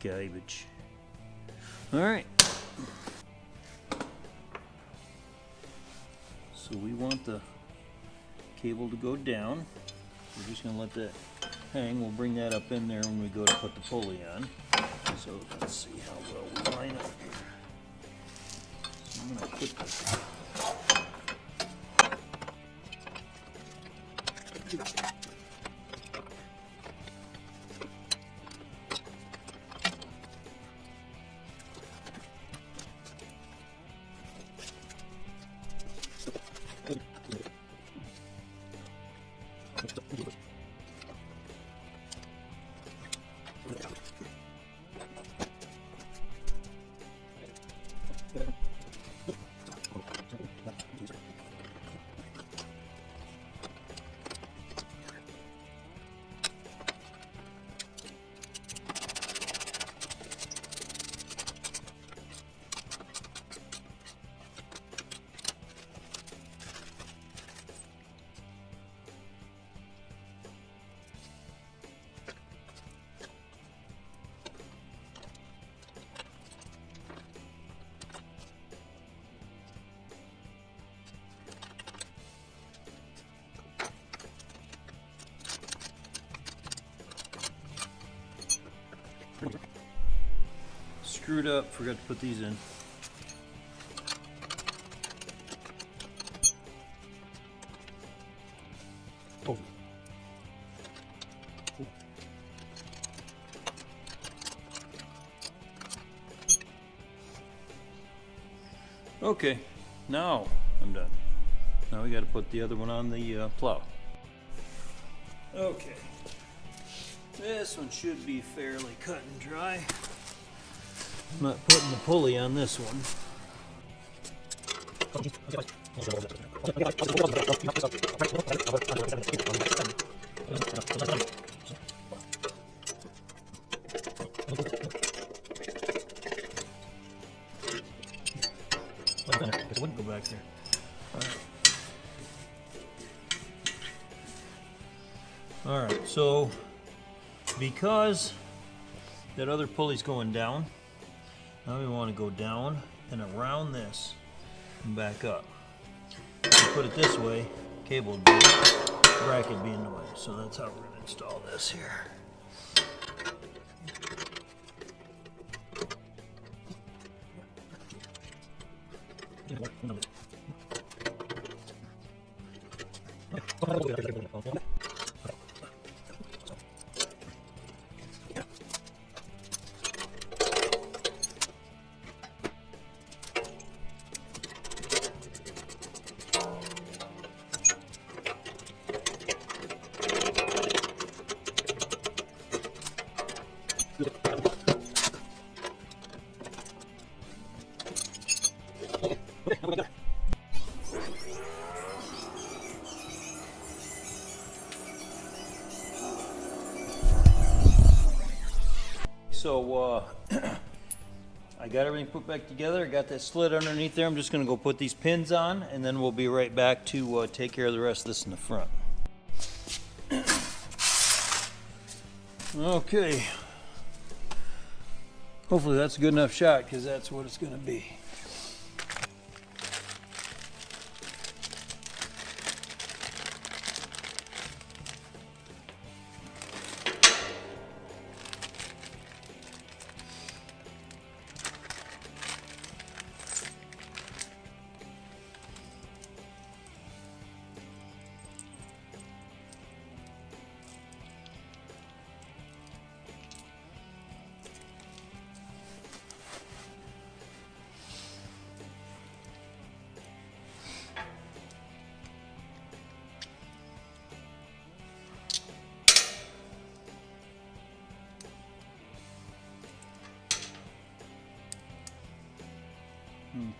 Garbage. All right. So we want the cable to go down. We're just gonna let that hang. We'll bring that up in there when we go to put the pulley on. So let's see how well we line up here. So I'm gonna put this. Screwed up, forgot to put these in. Oh. Okay, now I'm done. Now we got to put the other one on the plow. Okay, this one should be fairly cut and dry. I'm not putting the pulley on this one. It wouldn't go back there. All right, so because that other pulley's going down, now we want to go down and around this and back up. If you put it this way, cable would be, bracket would be in the way. So that's how we're going to install this here. So I got everything put back together. I got that slit underneath there. I'm just going to go put these pins on, and then we'll be right back to take care of the rest of this in the front. Okay. Hopefully that's a good enough shot, because that's what it's going to be.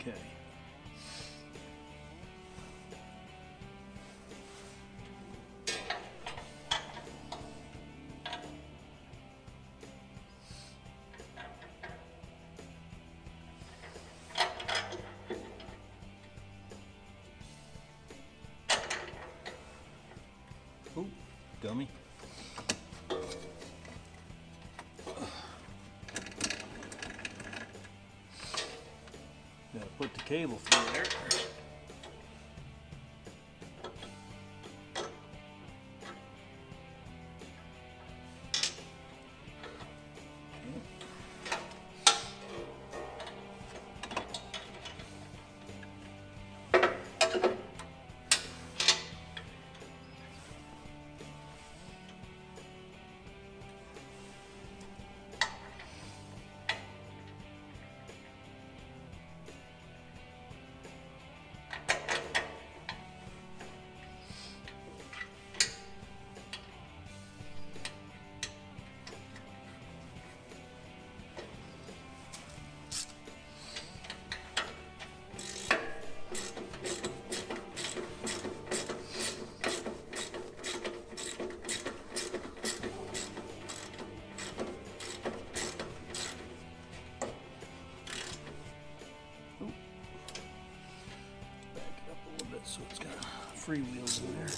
Okay. Oh, dummy. cable through there. So it's got free wheels in there.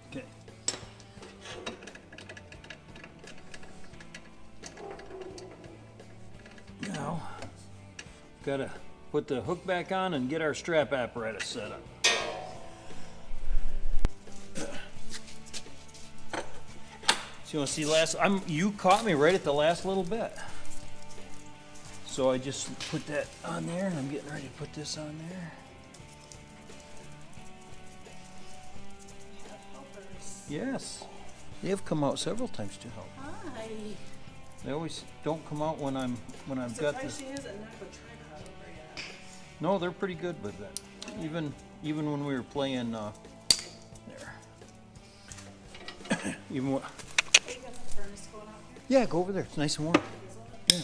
Okay. Now, gotta put the hook back on and get our strap apparatus set up. So you want to see you caught me right at the last little bit. So I just put that on there and I'm getting ready to put this on there. Yes. They have come out several times to help. Hi. They always don't come out when I've got this. She isn't not a tripod over yet. No, they're pretty good with that. Even when we were playing there. Even what? You got the furnace going out here? Yeah, go over there. It's nice and warm. Yeah.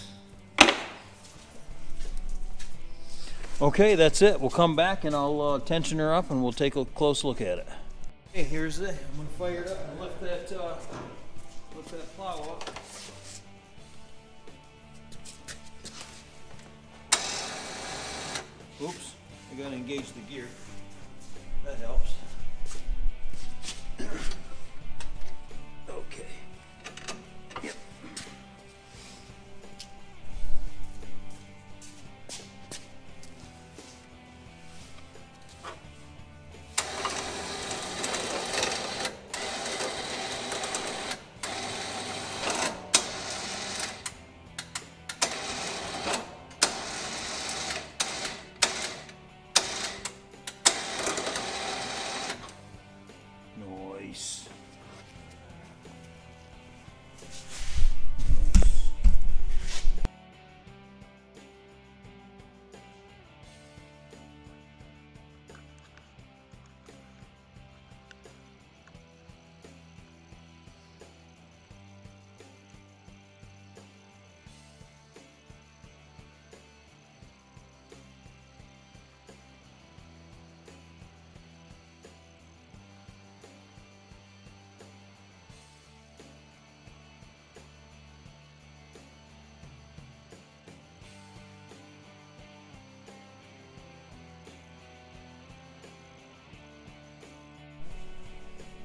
Okay, that's it. We'll come back and I'll tension her up and we'll take a close look at it. Okay, here's it. I'm gonna fire it up and lift that plow up. Oops, I gotta engage the gear. That helps. Okay. Yep. Nice.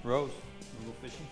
Rose, you go fishing?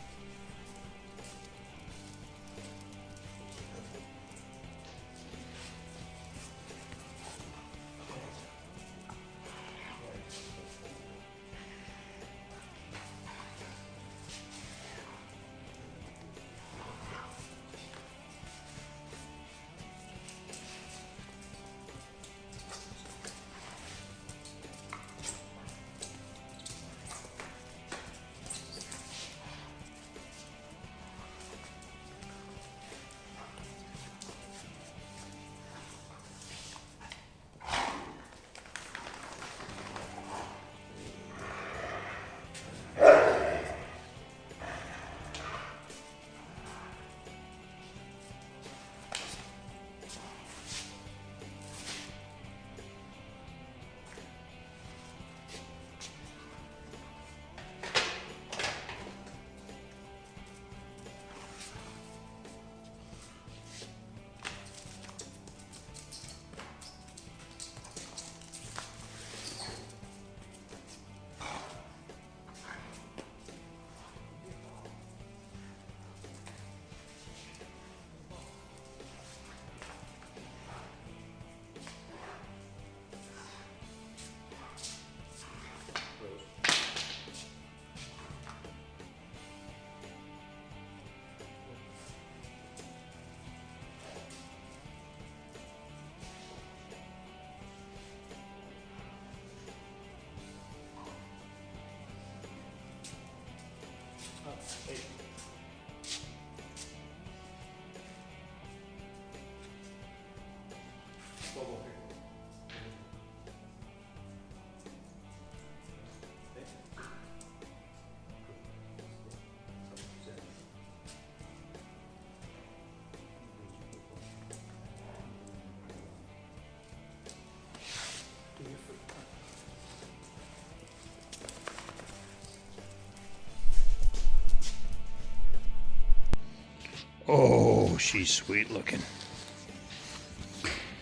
Oh, she's sweet looking.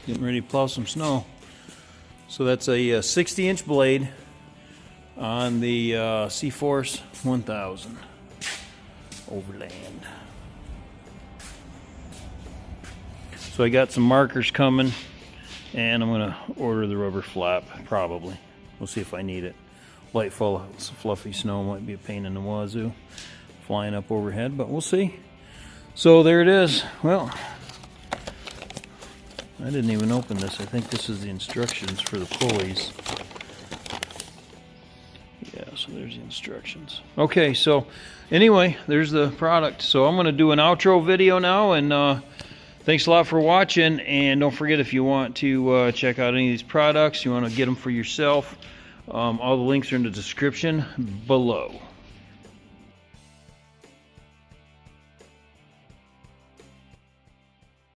Getting ready to plow some snow. So that's a 60-inch blade on the C-Force 1000 Overland. So I got some markers coming, and I'm gonna order the rubber flap, probably. We'll see if I need it. Light full of fluffy snow might be a pain in the wazoo flying up overhead, but we'll see. So there it is. Well, I didn't even open this. I think this is the instructions for the pulleys. Yeah, so there's the instructions. Okay, so anyway, there's the product. So I'm going to do an outro video now, and thanks a lot for watching. And don't forget, if you want to check out any of these products, you want to get them for yourself, all the links are in the description below.